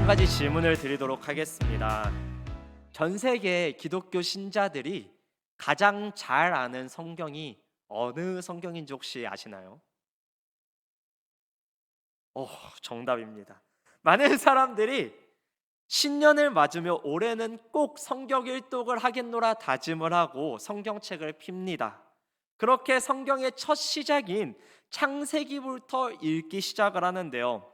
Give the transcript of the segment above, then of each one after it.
한 가지 질문을 드리도록 하겠습니다. 전 세계 기독교 신자들이 가장 잘 아는 성경이 어느 성경인지 혹시 아시나요? 오, 정답입니다. 많은 사람들이 신년을 맞으며 올해는 꼭 성경 일독을 하겠노라 다짐을 하고 성경책을 핍니다. 그렇게 성경의 첫 시작인 창세기부터 읽기 시작을 하는데요.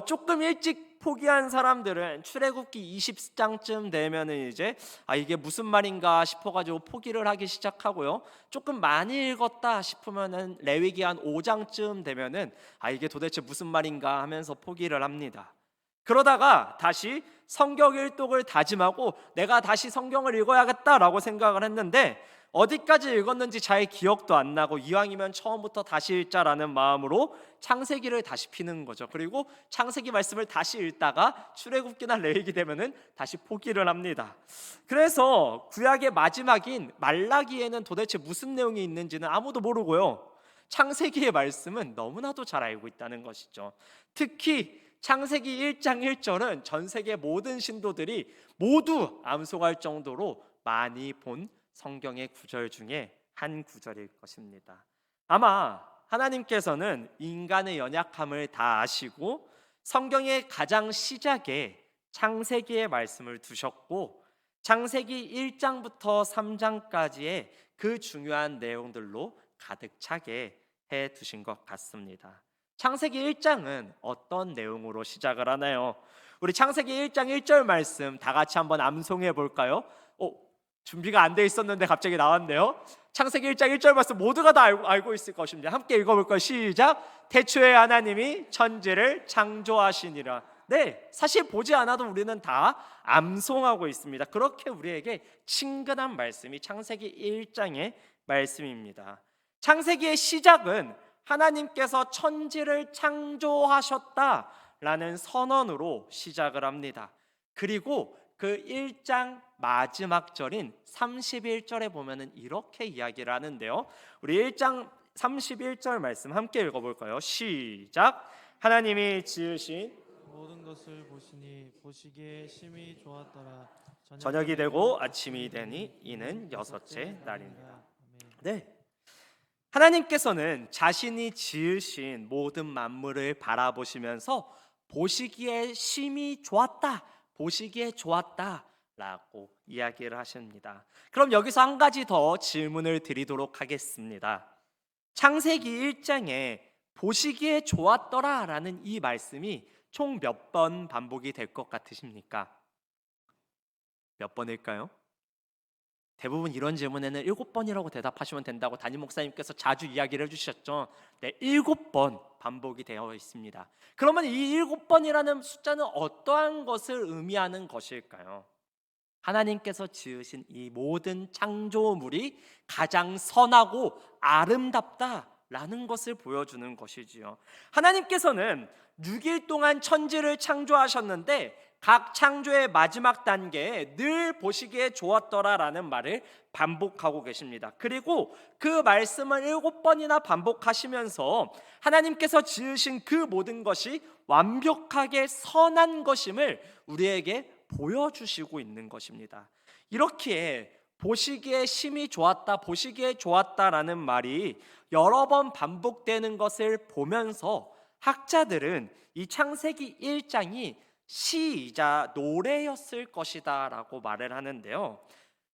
조금 일찍 포기한 사람들은 출애굽기 20장쯤 되면은 이제 이게 무슨 말인가 싶어가지고 포기를 하기 시작하고요. 조금 많이 읽었다 싶으면은 레위기 한 5장쯤 되면은 이게 도대체 무슨 말인가 하면서 포기를 합니다. 그러다가 다시 성경 일독을 다짐하고 내가 다시 성경을 읽어야겠다라고 생각을 했는데 어디까지 읽었는지 잘 기억도 안 나고 이왕이면 처음부터 다시 읽자라는 마음으로 창세기를 다시 피는 거죠. 그리고 창세기 말씀을 다시 읽다가 출애굽기나 레위기 되면은 다시 포기를 합니다. 그래서 구약의 마지막인 말라기에는 도대체 무슨 내용이 있는지는 아무도 모르고요. 창세기의 말씀은 너무나도 잘 알고 있다는 것이죠. 특히 창세기 1장 1절은 전 세계 모든 신도들이 모두 암송할 정도로 많이 본 성경의 구절 중에 한 구절일 것입니다. 아마 하나님께서는 인간의 연약함을 다 아시고 성경의 가장 시작에 창세기의 말씀을 두셨고 창세기 1장부터 3장까지의 그 중요한 내용들로 가득 차게 해 두신 것 같습니다. 창세기 1장은 어떤 내용으로 시작을 하나요? 우리 창세기 1장 1절 말씀 다 같이 한번 암송해 볼까요? 준비가 안 돼 있었는데 갑자기 나왔네요. 창세기 1장 1절 말씀 모두가 다 알고 있을 것입니다. 함께 읽어볼까요? 시작. 태초에 하나님이 천지를 창조하시니라. 네, 사실 보지 않아도 우리는 다 암송하고 있습니다. 그렇게 우리에게 친근한 말씀이 창세기 1장의 말씀입니다. 창세기의 시작은 하나님께서 천지를 창조하셨다라는 선언으로 시작을 합니다. 그리고 그 1장 마지막 절인 31절에 보면은 이렇게 이야기를 하는데요. 우리 1장 31절 말씀 함께 읽어볼까요? 시작. 하나님이 지으신 모든 것을 보시니 보시기에 심히 좋았더라. 저녁이 되고 아침이 되니 이는 여섯째 날입니다. 아멘. 네, 하나님께서는 자신이 지으신 모든 만물을 바라보시면서 보시기에 심히 좋았다, 보시기에 좋았다라고 이야기를 하십니다. 그럼 여기서 한 가지 더 질문을 드리도록 하겠습니다. 창세기 1장에 보시기에 좋았더라라는 이 말씀이 총 몇 번 반복이 될 것 같으십니까? 몇 번일까요? 대부분 이런 질문에는 7번이라고 대답하시면 된다고 담임 목사님께서 자주 이야기를 해주셨죠. 네, 7번 반복이 되어 있습니다. 그러면 이 7번이라는 숫자는 어떠한 것을 의미하는 것일까요? 하나님께서 지으신 이 모든 창조물이 가장 선하고 아름답다라는 것을 보여주는 것이지요. 하나님께서는 6일 동안 천지를 창조하셨는데 각 창조의 마지막 단계에 늘 보시기에 좋았더라라는 말을 반복하고 계십니다. 그리고 그 말씀을 7번이나 반복하시면서 하나님께서 지으신 그 모든 것이 완벽하게 선한 것임을 우리에게 보여주시고 있는 것입니다. 이렇게 보시기에 심히 좋았다, 보시기에 좋았다라는 말이 여러 번 반복되는 것을 보면서 학자들은 이 창세기 1장이 시이자 노래였을 것이다 라고 말을 하는데요.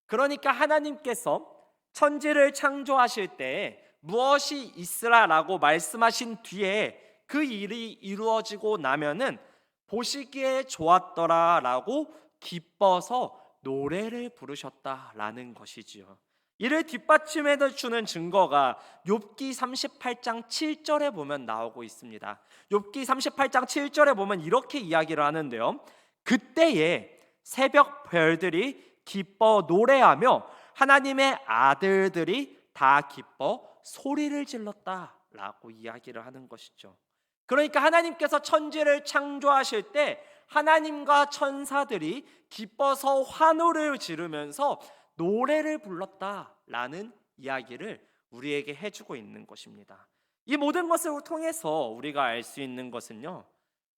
그러니까 하나님께서 천지를 창조하실 때 무엇이 있으라라고 말씀하신 뒤에 그 일이 이루어지고 나면은 보시기에 좋았더라라고 기뻐서 노래를 부르셨다라는 것이지요. 이를 뒷받침해 주는 증거가 욥기 38장 7절에 보면 나오고 있습니다. 욥기 38장 7절에 보면 이렇게 이야기를 하는데요. 그때에 새벽 별들이 기뻐 노래하며 하나님의 아들들이 다 기뻐 소리를 질렀다라고 이야기를 하는 것이죠. 그러니까 하나님께서 천지를 창조하실 때 하나님과 천사들이 기뻐서 환호를 지르면서 노래를 불렀다라는 이야기를 우리에게 해주고 있는 것입니다. 이 모든 것을 통해서 우리가 알 수 있는 것은요,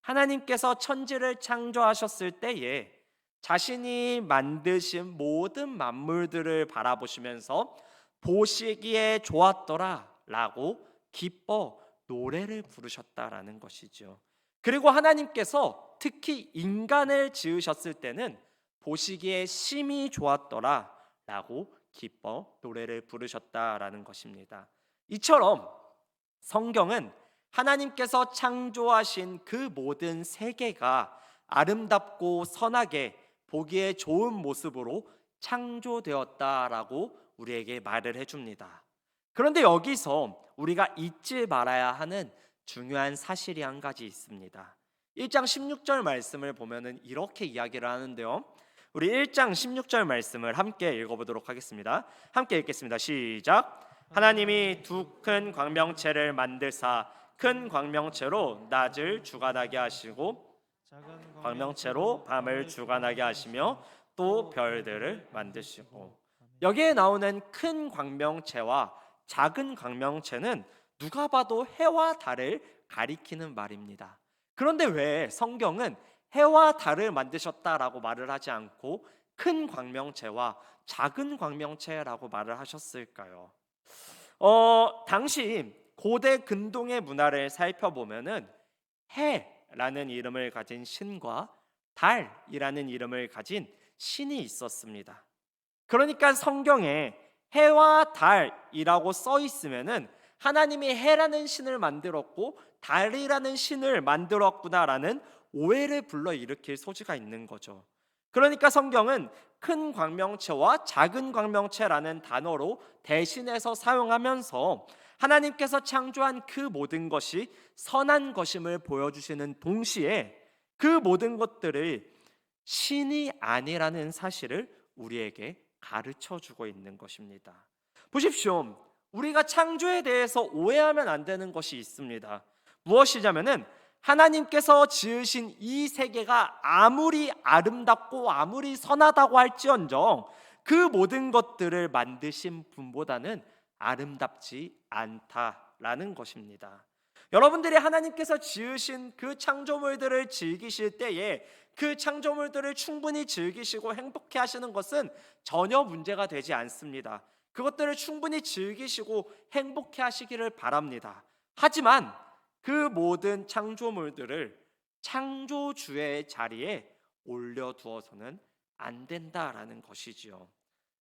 하나님께서 천지를 창조하셨을 때에 자신이 만드신 모든 만물들을 바라보시면서 보시기에 좋았더라 라고 기뻐 노래를 부르셨다라는 것이죠. 그리고 하나님께서 특히 인간을 지으셨을 때는 보시기에 심히 좋았더라 라고 기뻐 노래를 부르셨다라는 것입니다. 이처럼 성경은 하나님께서 창조하신 그 모든 세계가 아름답고 선하게 보기에 좋은 모습으로 창조되었다라고 우리에게 말을 해줍니다. 그런데 여기서 우리가 잊지 말아야 하는 중요한 사실이 한 가지 있습니다. 1장 16절 말씀을 보면은 이렇게 이야기를 하는데요. 우리 1장 16절 말씀을 함께 읽어보도록 하겠습니다. 함께 읽겠습니다. 시작. 하나님이 두 큰 광명체를 만드사 큰 광명체로 낮을 주관하게 하시고 작은 광명체로 밤을 주관하게 하시며 또 별들을 만드시고. 여기에 나오는 큰 광명체와 작은 광명체는 누가 봐도 해와 달을 가리키는 말입니다. 그런데 왜 성경은 해와 달을 만드셨다라고 말을 하지 않고 큰 광명체와 작은 광명체라고 말을 하셨을까요? 당시 고대 근동의 문화를 살펴보면은 해라는 이름을 가진 신과 달이라는 이름을 가진 신이 있었습니다. 그러니까 성경에 해와 달이라고 써 있으면은 하나님이 해라는 신을 만들었고 달이라는 신을 만들었구나라는 오해를 불러일으킬 소지가 있는 거죠. 그러니까 성경은 큰 광명체와 작은 광명체라는 단어로 대신해서 사용하면서 하나님께서 창조한 그 모든 것이 선한 것임을 보여주시는 동시에 그 모든 것들을 신이 아니라는 사실을 우리에게 가르쳐 주고 있는 것입니다. 보십시오. 우리가 창조에 대해서 오해하면 안 되는 것이 있습니다. 무엇이냐면은 하나님께서 지으신 이 세계가 아무리 아름답고 아무리 선하다고 할지언정 그 모든 것들을 만드신 분보다는 아름답지 않다라는 것입니다. 여러분들이 하나님께서 지으신 그 창조물들을 즐기실 때에 그 창조물들을 충분히 즐기시고 행복해 하시는 것은 전혀 문제가 되지 않습니다. 그것들을 충분히 즐기시고 행복해 하시기를 바랍니다. 하지만 그 모든 창조물들을 창조주의 자리에 올려두어서는 안 된다라는 것이지요.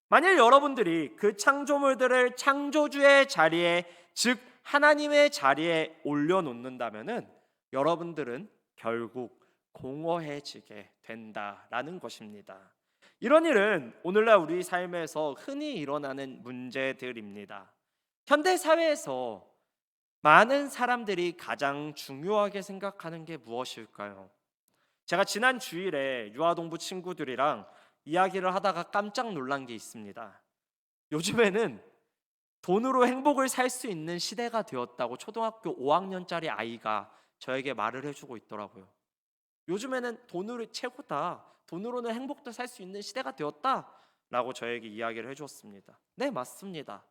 만일 여러분들이 그 창조물들을 창조주의 자리에, 즉 하나님의 자리에 올려놓는다면은 여러분들은 결국 공허해지게 된다라는 것입니다. 이런 일은 오늘날 우리 삶에서 흔히 일어나는 문제들입니다. 현대 사회에서 많은 사람들이 가장 중요하게 생각하는 게 무엇일까요? 제가 지난 주일에 유아동부 친구들이랑 이야기를 하다가 깜짝 놀란 게 있습니다. 요즘에는 돈으로 행복을 살 수 있는 시대가 되었다고 초등학교 5학년짜리 아이가 저에게 말을 해주고 있더라고요. 요즘에는 돈으로 최고다. 돈으로는 행복도 살 수 있는 시대가 되었다라고 저에게 이야기를 해주었습니다. 네, 맞습니다.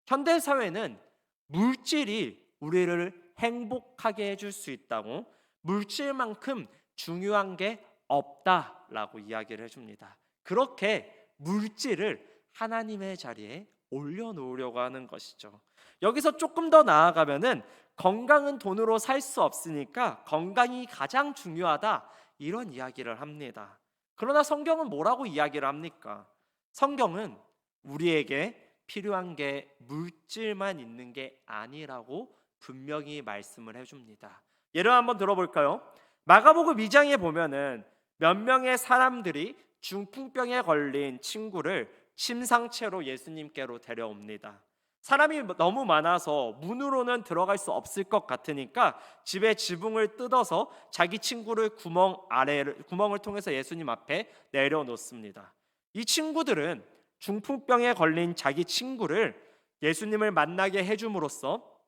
현대 사회는 물질이 우리를 행복하게 해줄 수 있다고, 물질만큼 중요한 게 없다라고 이야기를 해줍니다. 그렇게 물질을 하나님의 자리에 올려놓으려고 하는 것이죠. 여기서 조금 더 나아가면은 건강은 돈으로 살 수 없으니까 건강이 가장 중요하다, 이런 이야기를 합니다. 그러나 성경은 뭐라고 이야기를 합니까? 성경은 우리에게 필요한 게 물질만 있는 게 아니라고 분명히 말씀을 해줍니다. 예를 한번 들어볼까요? 마가복음 2장에 보면은 몇 명의 사람들이 중풍병에 걸린 친구를 심상채로 예수님께로 데려옵니다. 사람이 너무 많아서 문으로는 들어갈 수 없을 것 같으니까 집에 지붕을 뜯어서 자기 친구를 구멍을 통해서 예수님 앞에 내려놓습니다. 이 친구들은 중풍병에 걸린 자기 친구를 예수님을 만나게 해줌으로써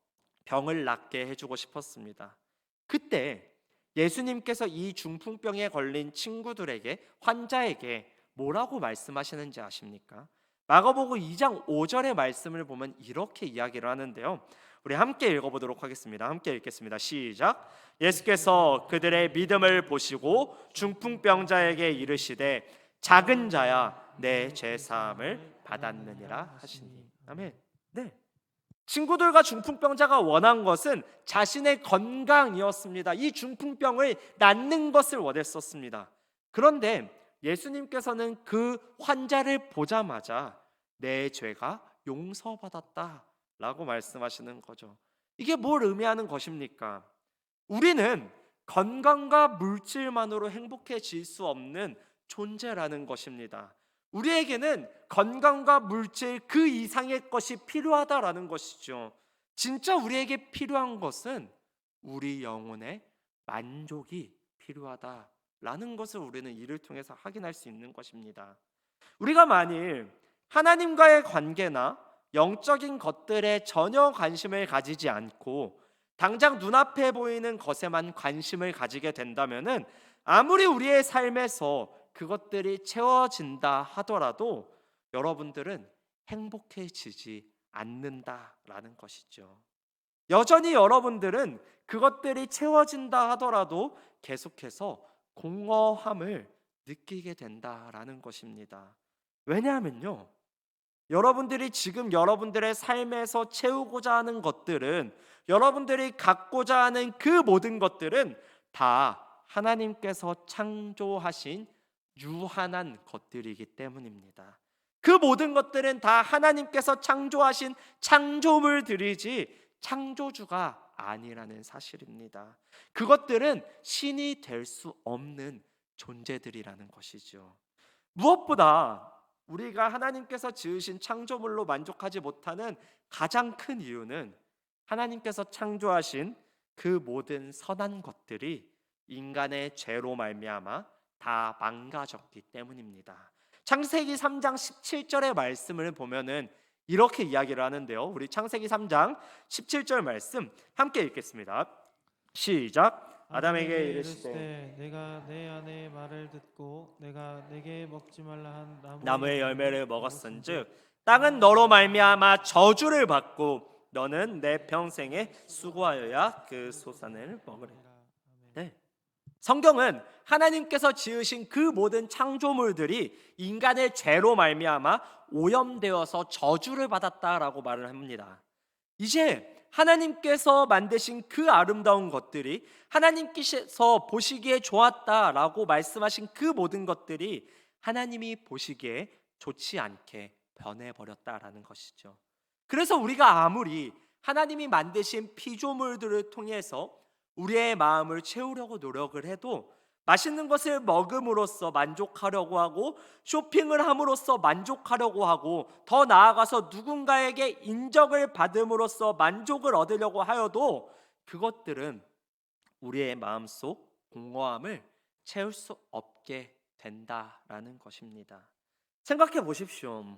병을 낫게 해주고 싶었습니다. 그때 예수님께서 이 중풍병에 걸린 친구들에게, 환자에게 뭐라고 말씀하시는지 아십니까? 마가복음 2장 5절의 말씀을 보면 이렇게 이야기를 하는데요. 우리 함께 읽어보도록 하겠습니다. 함께 읽겠습니다. 시작. 예수께서 그들의 믿음을 보시고 중풍병자에게 이르시되 작은 자야 내 죄 사함을 받았느니라 하시니. 아멘. 네. 친구들과 중풍병자가 원한 것은 자신의 건강이었습니다. 이 중풍병을 낫는 것을 원했었습니다. 그런데 예수님께서는 그 환자를 보자마자 내 죄가 용서받았다라고 말씀하시는 거죠. 이게 뭘 의미하는 것입니까? 우리는 건강과 물질만으로 행복해질 수 없는 존재라는 것입니다. 우리에게는 건강과 물질 그 이상의 것이 필요하다라는 것이죠. 진짜 우리에게 필요한 것은 우리 영혼의 만족이 필요하다라는 것을 우리는 이를 통해서 확인할 수 있는 것입니다. 우리가 만일 하나님과의 관계나 영적인 것들에 전혀 관심을 가지지 않고 당장 눈앞에 보이는 것에만 관심을 가지게 된다면은 아무리 우리의 삶에서 그것들이 채워진다 하더라도 여러분들은 행복해지지 않는다라는 것이죠. 여전히 여러분들은 그것들이 채워진다 하더라도 계속해서 공허함을 느끼게 된다라는 것입니다. 왜냐하면요, 여러분들이 지금 여러분들의 삶에서 채우고자 하는 것들은, 여러분들이 갖고자 하는 그 모든 것들은 다 하나님께서 창조하신 유한한 것들이기 때문입니다. 그 모든 것들은 다 하나님께서 창조하신 창조물들이지 창조주가 아니라는 사실입니다. 그것들은 신이 될 수 없는 존재들이라는 것이죠. 무엇보다 우리가 하나님께서 지으신 창조물로 만족하지 못하는 가장 큰 이유는 하나님께서 창조하신 그 모든 선한 것들이 인간의 죄로 말미암아 다 망가졌기 때문입니다. 창세기 3장 17절의 말씀을 보면은 이렇게 이야기를 하는데요. 우리 창세기 3장 17절 말씀 함께 읽겠습니다. 시작. 아담에게 이르시되 내가 내 아내의 말을 듣고 내가 내게 먹지 말라 한 나무의 열매를 먹었은즉 땅은 너로 말미암아 저주를 받고 너는 내 평생에 수고하여야 그 소산을 먹으리라. 네. 성경은 하나님께서 지으신 그 모든 창조물들이 인간의 죄로 말미암아 오염되어서 저주를 받았다라고 말을 합니다. 이제 하나님께서 만드신 그 아름다운 것들이, 하나님께서 보시기에 좋았다라고 말씀하신 그 모든 것들이 하나님이 보시기에 좋지 않게 변해버렸다라는 것이죠. 그래서 우리가 아무리 하나님이 만드신 피조물들을 통해서 우리의 마음을 채우려고 노력을 해도, 맛있는 것을 먹음으로써 만족하려고 하고 쇼핑을 함으로써 만족하려고 하고 더 나아가서 누군가에게 인정을 받음으로써 만족을 얻으려고 하여도 그것들은 우리의 마음속 공허함을 채울 수 없게 된다라는 것입니다. 생각해 보십시오.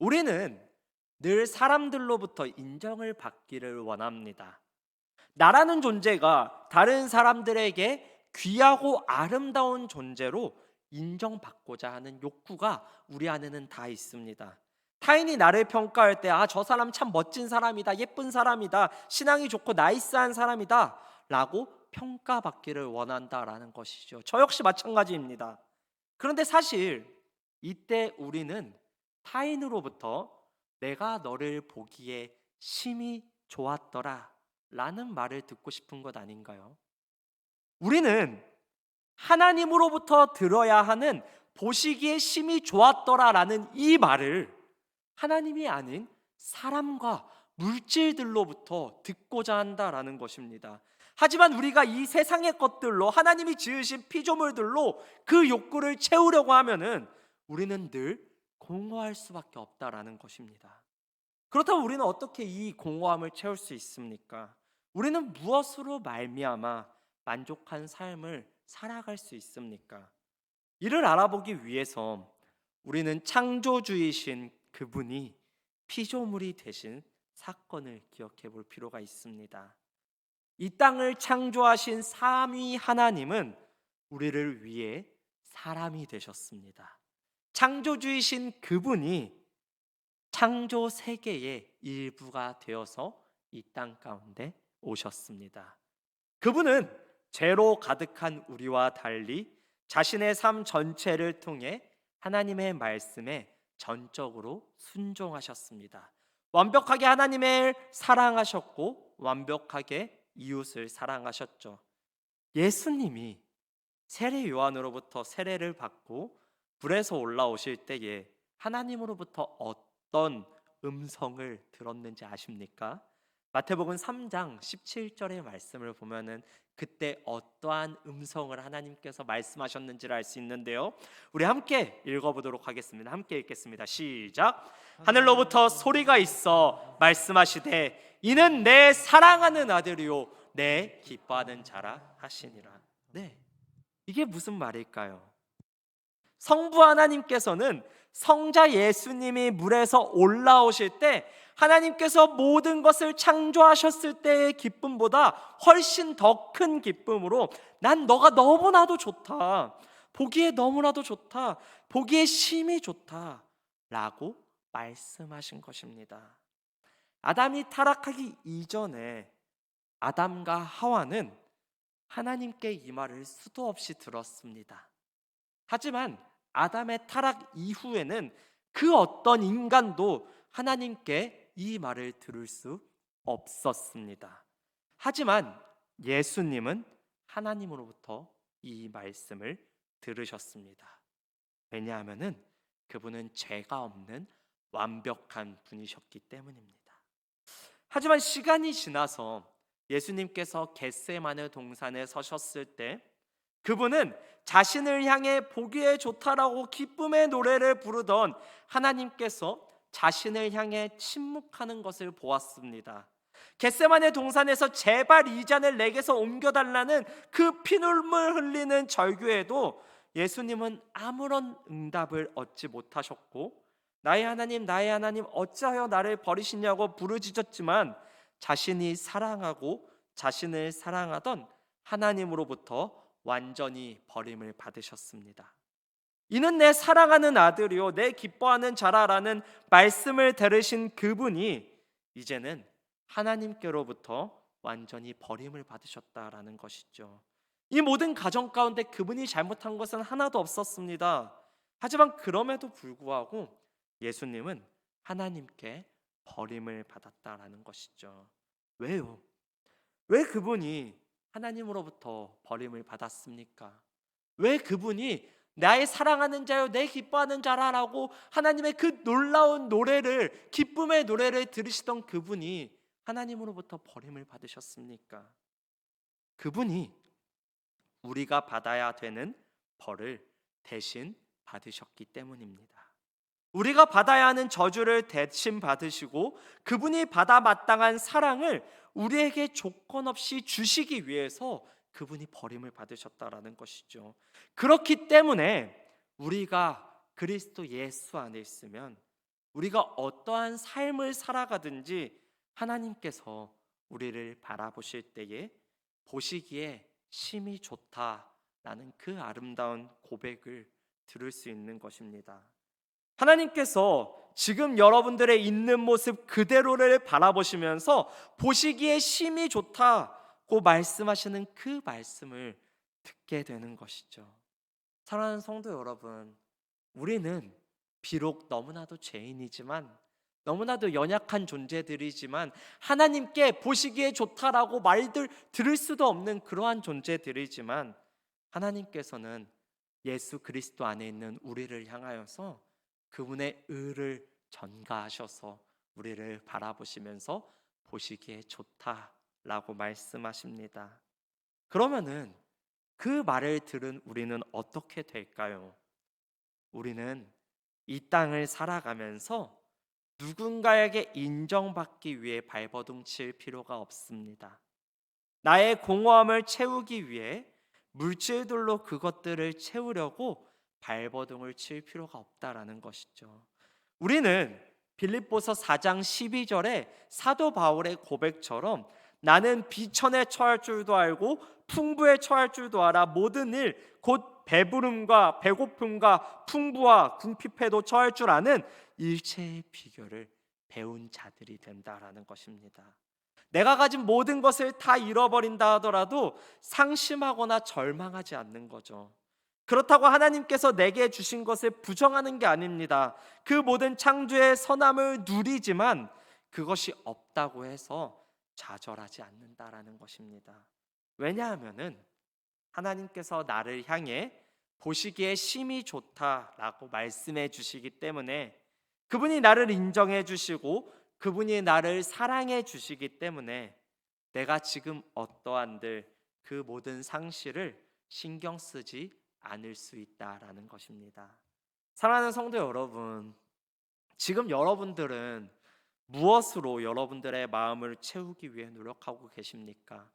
우리는 늘 사람들로부터 인정을 받기를 원합니다. 나라는 존재가 다른 사람들에게 귀하고 아름다운 존재로 인정받고자 하는 욕구가 우리 안에는 다 있습니다. 타인이 나를 평가할 때 저 사람 참 멋진 사람이다, 예쁜 사람이다, 신앙이 좋고 나이스한 사람이다 라고 평가받기를 원한다라는 것이죠. 저 역시 마찬가지입니다. 그런데 사실 이때 우리는 타인으로부터 내가 너를 보기에 심히 좋았더라 라는 말을 듣고 싶은 것 아닌가요? 우리는 하나님으로부터 들어야 하는 보시기에 심히 좋았더라라는 이 말을 하나님이 아닌 사람과 물질들로부터 듣고자 한다라는 것입니다. 하지만 우리가 이 세상의 것들로, 하나님이 지으신 피조물들로 그 욕구를 채우려고 하면은 우리는 늘 공허할 수밖에 없다라는 것입니다. 그렇다면 우리는 어떻게 이 공허함을 채울 수 있습니까? 우리는 무엇으로 말미암아 만족한 삶을 살아갈 수 있습니까? 이를 알아보기 위해서 우리는 창조주이신 그분이 피조물이 되신 사건을 기억해 볼 필요가 있습니다. 이 땅을 창조하신 삼위 하나님은 우리를 위해 사람이 되셨습니다. 창조주이신 그분이 창조 세계의 일부가 되어서 이 땅 가운데 오셨습니다. 그분은 죄로 가득한 우리와 달리 자신의 삶 전체를 통해 하나님의 말씀에 전적으로 순종하셨습니다. 완벽하게 하나님을 사랑하셨고 완벽하게 이웃을 사랑하셨죠. 예수님이 세례 요한으로부터 세례를 받고 불에서 올라오실 때에 하나님으로부터 어떤 음성을 들었는지 아십니까? 마태복음 3장 17절의 말씀을 보면은 그때 어떠한 음성을 하나님께서 말씀하셨는지를 알 수 있는데요. 우리 함께 읽어보도록 하겠습니다. 함께 읽겠습니다. 시작. 하늘로부터 소리가 있어 말씀하시되 이는 내 사랑하는 아들이요 내 기뻐하는 자라 하시니라. 네, 이게 무슨 말일까요? 성부 하나님께서는 성자 예수님이 물에서 올라오실 때 하나님께서 모든 것을 창조하셨을 때의 기쁨보다 훨씬 더 큰 기쁨으로 난 너가 너무나도 좋다, 보기에 너무나도 좋다, 보기에 심히 좋다 라고 말씀하신 것입니다. 아담이 타락하기 이전에 아담과 하와는 하나님께 이 말을 수도 없이 들었습니다. 하지만 아담의 타락 이후에는 그 어떤 인간도 하나님께 이 말을 들을 수 없었습니다. 하지만 예수님은 하나님으로부터 이 말씀을 들으셨습니다. 왜냐하면 그분은 죄가 없는 완벽한 분이셨기 때문입니다. 하지만 시간이 지나서 예수님께서 겟세마네 동산에 서셨을 때 그분은 자신을 향해 보기에 좋다라고 기쁨의 노래를 부르던 하나님께서 자신을 향해 침묵하는 것을 보았습니다. 겟세마네 동산에서 제발 이 잔을 내게서 옮겨달라는 그 피눈물 흘리는 절규에도 예수님은 아무런 응답을 얻지 못하셨고 나의 하나님 어찌하여 나를 버리시냐고 부르짖었지만 자신이 사랑하고 자신을 사랑하던 하나님으로부터 완전히 버림을 받으셨습니다. 이는 내 사랑하는 아들이요 내 기뻐하는 자라라는 말씀을 들으신 그분이 이제는 하나님께로부터 완전히 버림을 받으셨다라는 것이죠. 이 모든 가정 가운데 그분이 잘못한 것은 하나도 없었습니다. 하지만 그럼에도 불구하고 예수님은 하나님께 버림을 받았다라는 것이죠. 왜요? 왜 그분이 하나님으로부터 버림을 받았습니까? 왜 그분이 나의 사랑하는 자요 내 기뻐하는 자라라고 하나님의 그 놀라운 노래를, 기쁨의 노래를 들으시던 그분이 하나님으로부터 버림을 받으셨습니까? 그분이 우리가 받아야 되는 벌을 대신 받으셨기 때문입니다. 우리가 받아야 하는 저주를 대신 받으시고 그분이 받아 마땅한 사랑을 우리에게 조건 없이 주시기 위해서 그분이 버림을 받으셨다라는 것이죠. 그렇기 때문에 우리가 그리스도 예수 안에 있으면 우리가 어떠한 삶을 살아가든지 하나님께서 우리를 바라보실 때에 보시기에 심히 좋다라는 그 아름다운 고백을 들을 수 있는 것입니다. 하나님께서 지금 여러분들의 있는 모습 그대로를 바라보시면서 보시기에 심히 좋다고 말씀하시는 그 말씀을 듣게 되는 것이죠. 사랑하는 성도 여러분, 우리는 비록 너무나도 죄인이지만 너무나도 연약한 존재들이지만 하나님께 보시기에 좋다라고 말들 들을 수도 없는 그러한 존재들이지만 하나님께서는 예수 그리스도 안에 있는 우리를 향하여서 그분의 의를 전가하셔서 우리를 바라보시면서 보시기에 좋다라고 말씀하십니다. 그러면은 그 말을 들은 우리는 어떻게 될까요? 우리는 이 땅을 살아가면서 누군가에게 인정받기 위해 발버둥 칠 필요가 없습니다. 나의 공허함을 채우기 위해 물질들로 그것들을 채우려고 발버둥을 칠 필요가 없다라는 것이죠. 우리는 빌립보서 4장 12절에 사도 바울의 고백처럼 나는 비천에 처할 줄도 알고 풍부에 처할 줄도 알아 모든 일 곧 배부름과 배고픔과 풍부와 궁핍에도 처할 줄 아는 일체의 비결을 배운 자들이 된다라는 것입니다. 내가 가진 모든 것을 다 잃어버린다 하더라도 상심하거나 절망하지 않는 거죠. 그렇다고 하나님께서 내게 주신 것을 부정하는 게 아닙니다. 그 모든 창조의 선함을 누리지만 그것이 없다고 해서 좌절하지 않는다라는 것입니다. 왜냐하면은 하나님께서 나를 향해 보시기에 심히 좋다라고 말씀해 주시기 때문에, 그분이 나를 인정해 주시고 그분이 나를 사랑해 주시기 때문에 내가 지금 어떠한들 그 모든 상실을 신경 쓰지 않을 수 있다라는 것입니다. 사랑하는 성도 여러분, 지금 여러분들은 무엇으로 여러분들의 마음을 채우기 위해 노력하고 계십니까?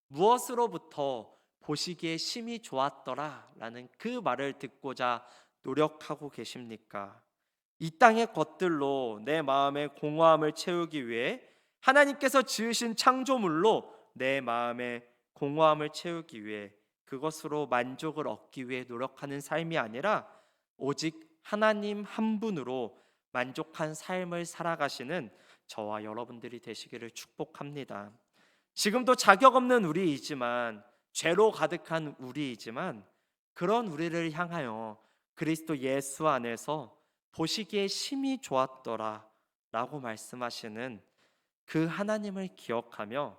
무엇으로부터 보시기에 심히 좋았더라라는 그 말을 듣고자 노력하고 계십니까? 이 땅의 것들로 내 마음의 공허함을 채우기 위해, 하나님께서 지으신 창조물로 내 마음의 공허함을 채우기 위해, 그것으로 만족을 얻기 위해 노력하는 삶이 아니라 오직 하나님 한 분으로 만족한 삶을 살아가시는 저와 여러분들이 되시기를 축복합니다. 지금도 자격 없는 우리이지만, 죄로 가득한 우리이지만, 그런 우리를 향하여 그리스도 예수 안에서 보시기에 심히 좋았더라 라고 말씀하시는 그 하나님을 기억하며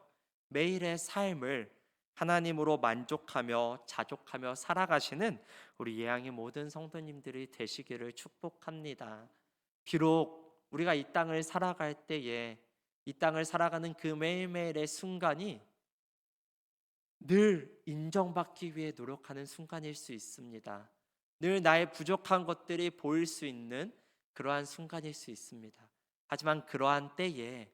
매일의 삶을 하나님으로 만족하며 자족하며 살아가시는 우리 예양의 모든 성도님들이 되시기를 축복합니다. 비록 우리가 이 땅을 살아갈 때에, 이 땅을 살아가는 그 매일매일의 순간이 늘 인정받기 위해 노력하는 순간일 수 있습니다. 늘 나의 부족한 것들이 보일 수 있는 그러한 순간일 수 있습니다. 하지만 그러한 때에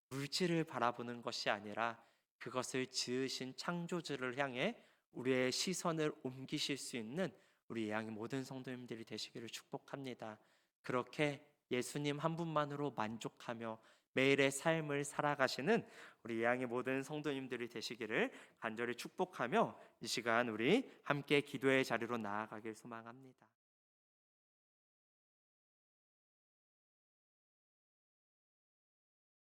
물질을 바라보는 것이 아니라 그것을 지으신 창조주를 향해 우리의 시선을 옮기실 수 있는 우리 예양의 모든 성도님들이 되시기를 축복합니다. 그렇게 예수님 한 분만으로 만족하며 매일의 삶을 살아가시는 우리 예양의 모든 성도님들이 되시기를 간절히 축복하며 이 시간 우리 함께 기도의 자리로 나아가길 소망합니다.